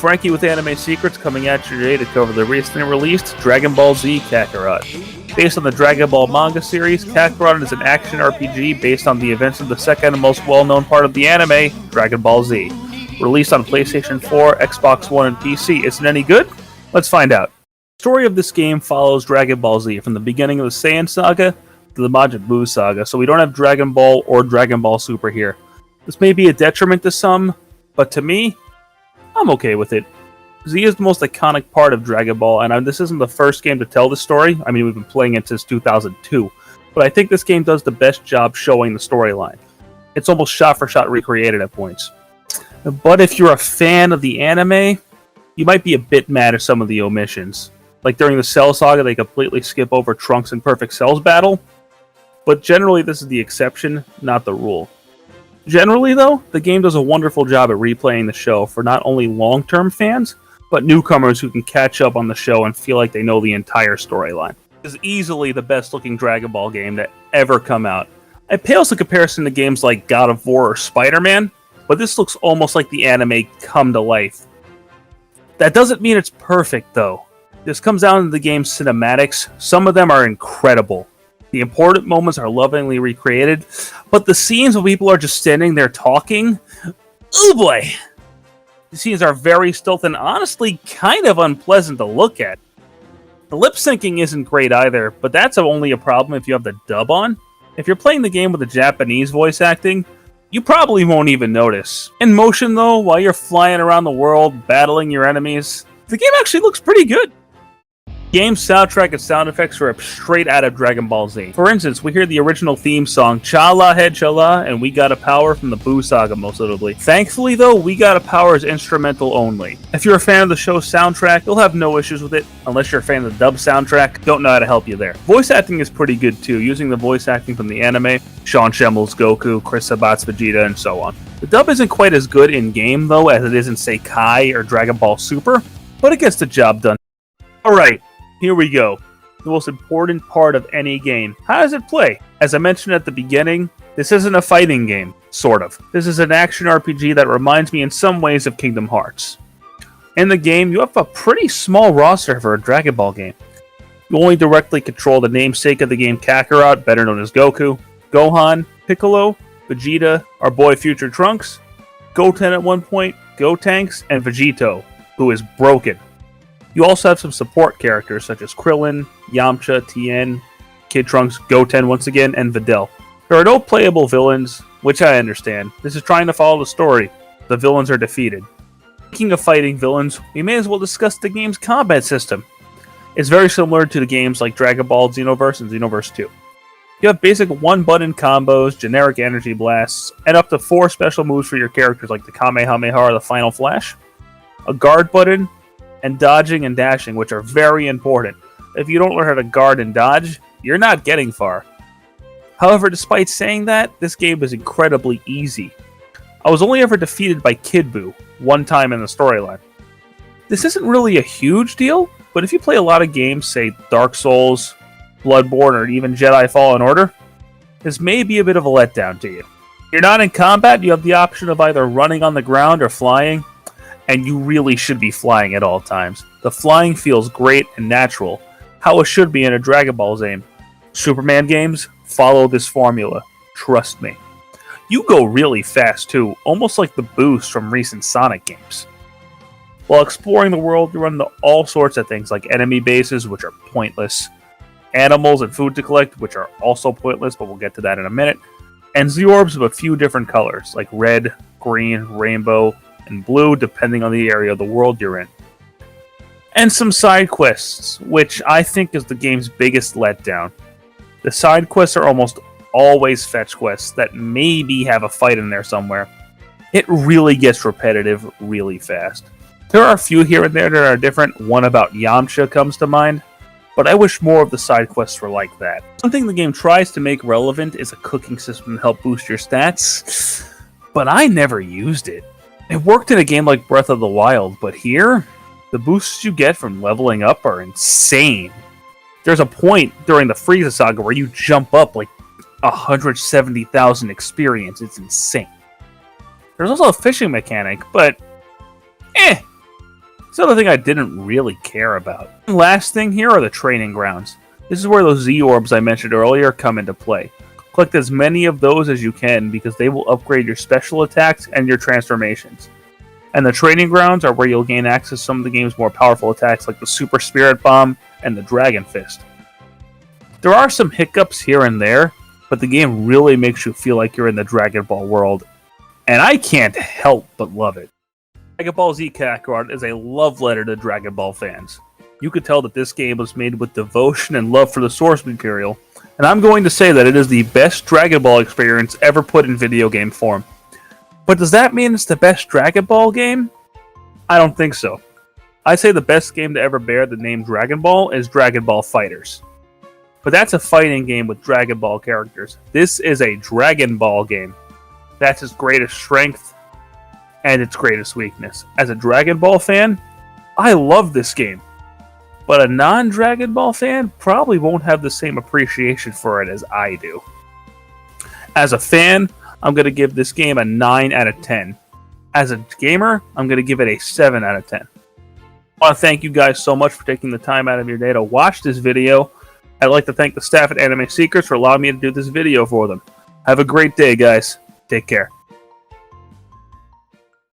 Frankie with Anime Secrets, coming at you today to cover the recently released Dragon Ball Z Kakarot. Based on the Dragon Ball manga series, Kakarot is an action RPG based on the events of the second most well-known part of the anime, Dragon Ball Z. Released on PlayStation 4, Xbox One, and PC. Is it any good? Let's find out. The story of this game follows Dragon Ball Z from the beginning of the Saiyan saga to the Majin Buu saga, so we don't have Dragon Ball or Dragon Ball Super here. This may be a detriment to some, but to me, I'm okay with it. Z is the most iconic part of Dragon Ball, and this isn't the first game to tell the story. I mean, we've been playing it since 2002, but I think this game does the best job showing the storyline. It's almost shot-for-shot recreated at points. But if you're a fan of the anime, you might be a bit mad at some of the omissions. Like during the Cell Saga, they completely skip over Trunks and Perfect Cell's battle, but generally this is the exception, not the rule. Generally, though, the game does a wonderful job at replaying the show for not only long-term fans, but newcomers who can catch up on the show and feel like they know the entire storyline. It is easily the best-looking Dragon Ball game to ever come out. It pales in comparison to games like God of War or Spider-Man, but this looks almost like the anime come to life. That doesn't mean it's perfect, though. This comes down to the game's cinematics. Some of them are incredible. The important moments are lovingly recreated, but the scenes where people are just standing there talking, oh boy! The scenes are very stealth and honestly kind of unpleasant to look at. The lip syncing isn't great either, but that's only a problem if you have the dub on. If you're playing the game with the Japanese voice acting, you probably won't even notice. In motion though, while you're flying around the world, battling your enemies, the game actually looks pretty good. Game soundtrack and sound effects are straight out of Dragon Ball Z. For instance, we hear the original theme song, Chala Head Chala, and We Gotta Power from the Buu Saga, most notably. Thankfully, though, We Gotta Power is instrumental only. If you're a fan of the show's soundtrack, you'll have no issues with it, unless you're a fan of the dub soundtrack. Don't know how to help you there. Voice acting is pretty good, too, using the voice acting from the anime, Sean Schemmel's Goku, Chris Sabat's Vegeta, and so on. The dub isn't quite as good in-game, though, as it is in, say, Kai or Dragon Ball Super, but it gets the job done. Alright. Here we go. The most important part of any game. How does it play? As I mentioned at the beginning, this isn't a fighting game, sort of. This is an action RPG that reminds me in some ways of Kingdom Hearts. In the game, you have a pretty small roster for a Dragon Ball game. You only directly control the namesake of the game, Kakarot, better known as Goku, Gohan, Piccolo, Vegeta, our boy Future Trunks, Goten at one point, Gotenks, and Vegito, who is broken. You also have some support characters such as Krillin, Yamcha, Tien, Kid Trunks, Goten once again, and Videl. There are no playable villains, which I understand. This is trying to follow the story. The villains are defeated. Speaking of fighting villains, we may as well discuss the game's combat system. It's very similar to the games like Dragon Ball Xenoverse and Xenoverse 2. You have basic one-button combos, generic energy blasts, and up to 4 special moves for your characters like the Kamehameha or the Final Flash, a guard button, and dodging and dashing, which are very important. If you don't learn how to guard and dodge, you're not getting far. However, despite saying that, this game is incredibly easy. I was only ever defeated by Kid Buu one time in the storyline. This isn't really a huge deal, but if you play a lot of games, say Dark Souls, Bloodborne, or even Jedi Fallen Order, this may be a bit of a letdown to you. If you're not in combat, you have the option of either running on the ground or flying, and you really should be flying at all times. The flying feels great and natural, how it should be in a Dragon Ball game. Superman games follow this formula, trust me. You go really fast too, almost like the boost from recent Sonic games. While exploring the world, you run into all sorts of things like enemy bases, which are pointless, animals and food to collect, which are also pointless, but we'll get to that in a minute, and Z-orbs of a few different colors, like red, green, rainbow, and blue, depending on the area of the world you're in. And some side quests, which I think is the game's biggest letdown. The side quests are almost always fetch quests that maybe have a fight in there somewhere. It really gets repetitive really fast. There are a few here and there that are different. One about Yamcha comes to mind, but I wish more of the side quests were like that. Something the game tries to make relevant is a cooking system to help boost your stats, but I never used it. It worked in a game like Breath of the Wild, but here, the boosts you get from leveling up are insane. There's a point during the Frieza Saga where you jump up like 170,000 experience. It's insane. There's also a fishing mechanic, but It's another thing I didn't really care about. And last thing here are the training grounds. This is where those Z-orbs I mentioned earlier come into play. Collect as many of those as you can because they will upgrade your special attacks and your transformations. And the training grounds are where you'll gain access to some of the game's more powerful attacks like the Super Spirit Bomb and the Dragon Fist. There are some hiccups here and there, but the game really makes you feel like you're in the Dragon Ball world, and I can't help but love it. Dragon Ball Z Kakarot is a love letter to Dragon Ball fans. You could tell that this game was made with devotion and love for the source material, and I'm going to say that it is the best Dragon Ball experience ever put in video game form. But does that mean it's the best Dragon Ball game? I don't think so. I say the best game to ever bear the name Dragon Ball is Dragon Ball FighterZ. But that's a fighting game with Dragon Ball characters. This is a Dragon Ball game. That's its greatest strength and its greatest weakness. As a Dragon Ball fan, I love this game. But a non-Dragon Ball fan probably won't have the same appreciation for it as I do. As a fan, I'm going to give this game a 9 out of 10. As a gamer, I'm going to give it a 7 out of 10. I want to thank you guys so much for taking the time out of your day to watch this video. I'd like to thank the staff at Anime Secrets for allowing me to do this video for them. Have a great day, guys. Take care.